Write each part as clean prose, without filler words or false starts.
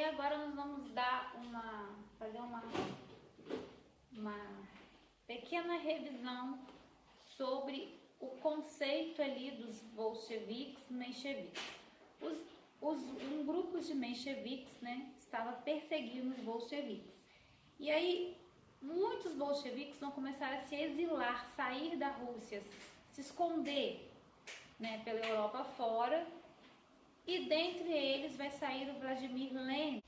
agora nós vamos fazer uma pequena revisão sobre o conceito ali dos bolcheviques, mencheviques. Um grupo de mencheviques, né, estava perseguindo os bolcheviques. E aí muitos bolcheviques vão começar a se exilar, sair da Rússia, se esconder, né, pela Europa fora. E dentre eles vai sair o Vladimir Lenin.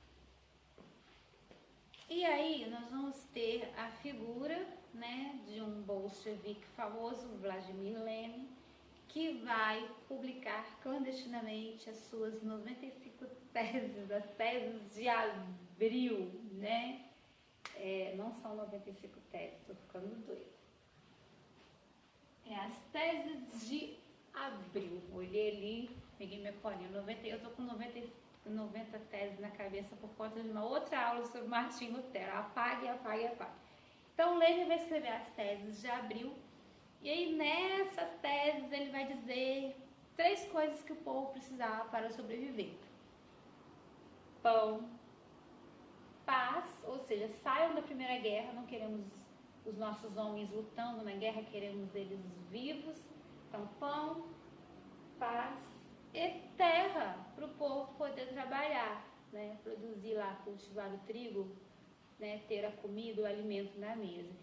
E aí nós vamos ter a figura, né, de um bolchevique famoso, Vladimir Lenin, que vai publicar clandestinamente as suas 95 teses, as teses de abril, né? Não são 95 teses, tô ficando doida. As teses de abril. Olhei ali, peguei minha colinha, eu tô com 90 teses na cabeça por conta de uma outra aula sobre Martim Lutero. Apague. Então, Lenin vai escrever as teses de abril, e aí nessas teses ele vai dizer 3 coisas que o povo precisava para sobreviver: pão, paz, ou seja, saiam da Primeira Guerra, não queremos os nossos homens lutando na guerra, queremos eles vivos. Então, pão, paz e terra para o povo poder trabalhar, né? Produzir lá, cultivar o trigo, né? Ter a comida, o alimento na mesa.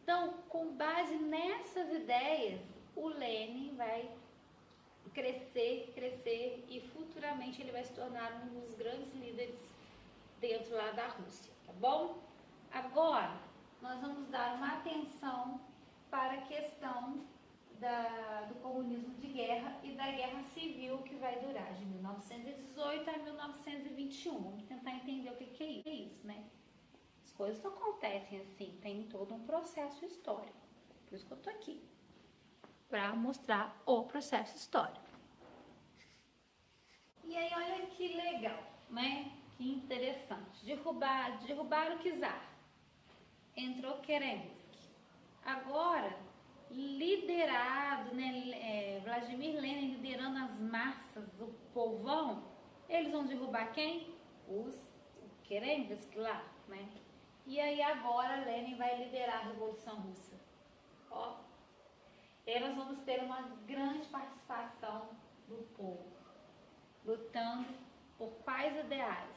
Então, com base nessas ideias, o Lenin vai crescer e futuramente ele vai se tornar um dos grandes líderes dentro lá da Rússia, tá bom? Agora, nós vamos dar uma atenção para a questão do comunismo de guerra e da guerra civil, que vai durar de 1918 a 1921. Vamos tentar entender o que é isso, né? As coisas não acontecem assim, tem todo um processo histórico. Por isso que eu tô aqui, para mostrar o processo histórico. E aí, olha que legal, né? Que interessante. Derrubar o czar. Entrou Kerensky. Agora, liderado, né, Vladimir Lenin liderando as massas, o povão, eles vão derrubar quem? O Kerensky lá, né? E aí agora Lenin vai liderar a Revolução Russa. Ó, e nós vamos ter uma grande participação do povo, lutando por quais ideais?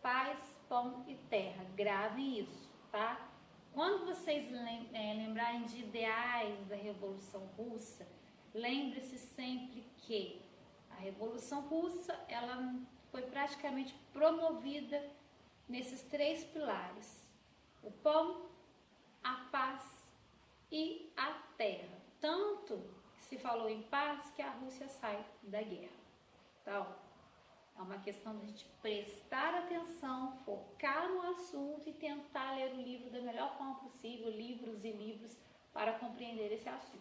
Paz, pão e terra. Gravem isso, tá? Quando vocês lembrarem de ideais da Revolução Russa, lembre-se sempre que a Revolução Russa ela foi praticamente promovida nesses 3 pilares: o pão, a paz e a terra. Tanto que se falou em paz que a Rússia sai da guerra. Então, é uma questão de a gente prestar atenção, focar no assunto e tentar ler o livro da melhor forma possível, livros e livros, para compreender esse assunto.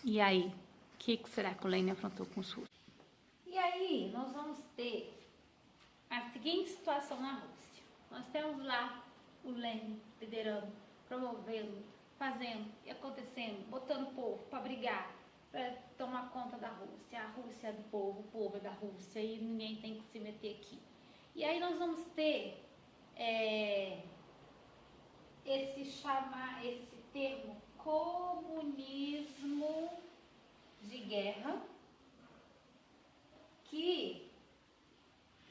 E aí, o que será que o Lenin afrontou com os russos? E aí, nós vamos ter a seguinte situação na Rússia. Nós temos lá o Lenin liderando, promovendo, fazendo e acontecendo, botando o povo para brigar, para tomar conta da Rússia. A Rússia é do povo, o povo é da Rússia e ninguém tem que se meter aqui. E aí nós vamos ter esse termo comunismo de guerra, que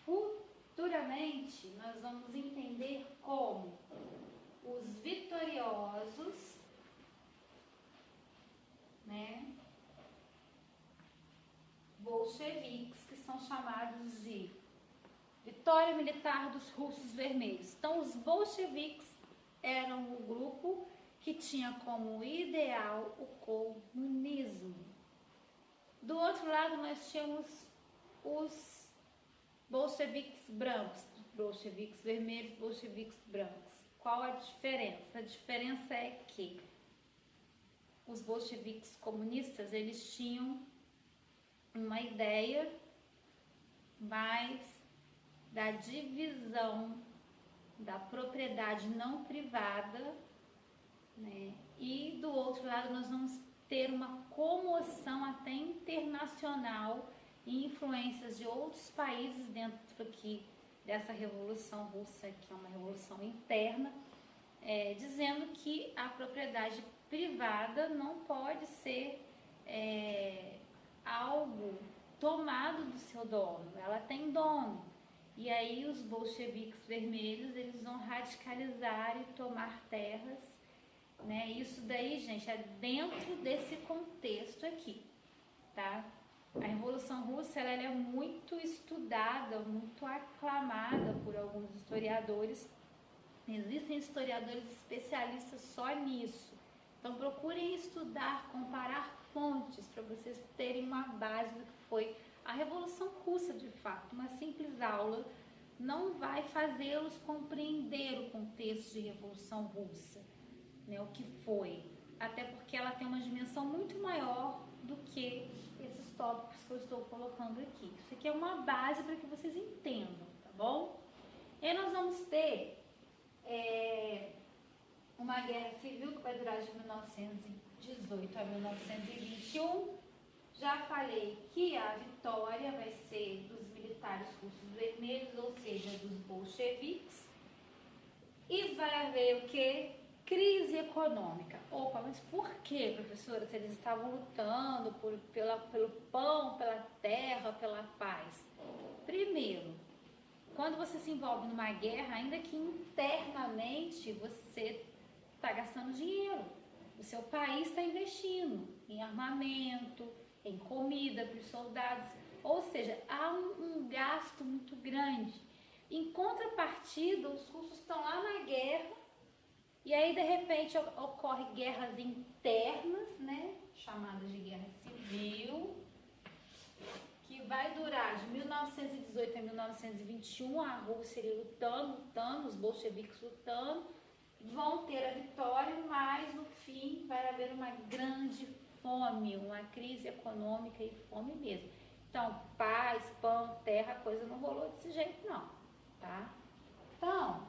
futuramente nós vamos entender como os vitoriosos, né, bolcheviques, que são chamados de vitória militar dos russos vermelhos. Então, os bolcheviques eram o grupo que tinha como ideal o comunismo. Do outro lado, nós tínhamos os bolcheviques brancos, bolcheviques vermelhos, bolcheviques brancos. Qual a diferença? A diferença é que os bolcheviques comunistas, eles tinham uma ideia mais da divisão da propriedade não privada, né? E do outro lado nós vamos ter uma comoção até internacional e influências de outros países dentro aqui dessa Revolução Russa, que é uma revolução interna, dizendo que a propriedade privada não pode ser algo tomado do seu dono, ela tem dono. E aí os bolcheviques vermelhos, eles vão radicalizar e tomar terras, né? Isso daí, gente, é dentro desse contexto aqui, tá? A Revolução Russa, ela é muito estudada, muito aclamada por alguns historiadores. Existem historiadores especialistas só nisso. Então procurem estudar, comparar fontes para vocês terem uma base do que foi a Revolução Russa de fato. Uma simples aula não vai fazê-los compreender o contexto de Revolução Russa, né, o que foi. Até porque ela tem uma dimensão muito maior do que esses tópicos que eu estou colocando aqui. Isso aqui é uma base para que vocês entendam, tá bom? E nós vamos ter uma guerra civil que vai durar de 1918 a 1921. Já falei que a vitória vai ser dos militares russos vermelhos, ou seja, dos bolcheviques. E vai haver o quê? Crise econômica. Opa, mas por que, professora? Se eles estavam lutando pelo pão, pela terra, pela paz. Primeiro, quando você se envolve numa guerra, ainda que internamente você está gastando dinheiro. O seu país está investindo em armamento, em comida para os soldados. Ou seja, há um gasto muito grande. Em contrapartida, os russos estão lá na guerra e aí, de repente, ocorre guerras internas, né, chamadas de guerra civil, que vai durar de 1918 a 1921, a Rússia lutando, os bolcheviques lutando, vão ter a vitória, mas no fim vai haver uma grande fome, uma crise econômica e fome mesmo. Então, paz, pão, terra, a coisa não rolou desse jeito não, tá? Então,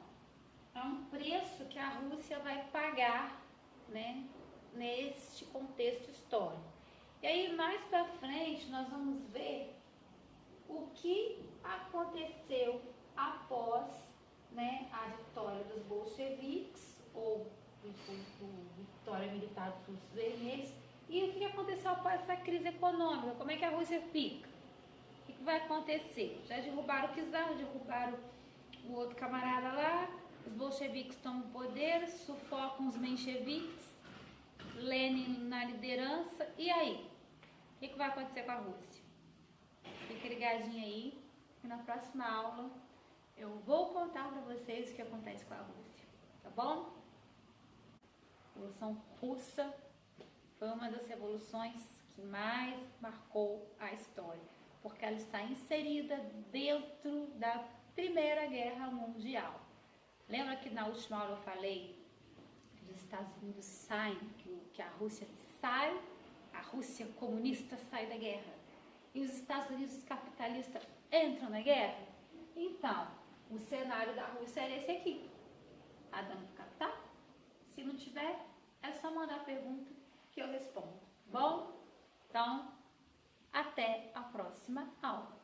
é um preço que a Rússia vai pagar, né, neste contexto histórico. E aí, mais pra frente, nós vamos ver o que aconteceu após, né, a vitória dos bolcheviques, ou vitória militar dos russos vermelhos, e o que aconteceu após essa crise econômica, como é que a Rússia fica? O que vai acontecer? Já derrubaram o czar, derrubaram o outro camarada lá, os bolcheviques tomam o poder, sufocam os mencheviques, Lenin na liderança, e aí? O que vai acontecer com a Rússia? Fique ligadinho aí, e na próxima aula eu vou contar para vocês o que acontece com a Rússia, tá bom? A Revolução Russa foi uma das revoluções que mais marcou a história, porque ela está inserida dentro da Primeira Guerra Mundial. Lembra que na última aula eu falei que os Estados Unidos saem, que a Rússia sai, a Rússia comunista sai da guerra e os Estados Unidos capitalistas entram na guerra? Então, o cenário da Rússia é esse aqui. Adão capital? Se não tiver, é só mandar a pergunta que eu respondo. Bom? Então, até a próxima aula.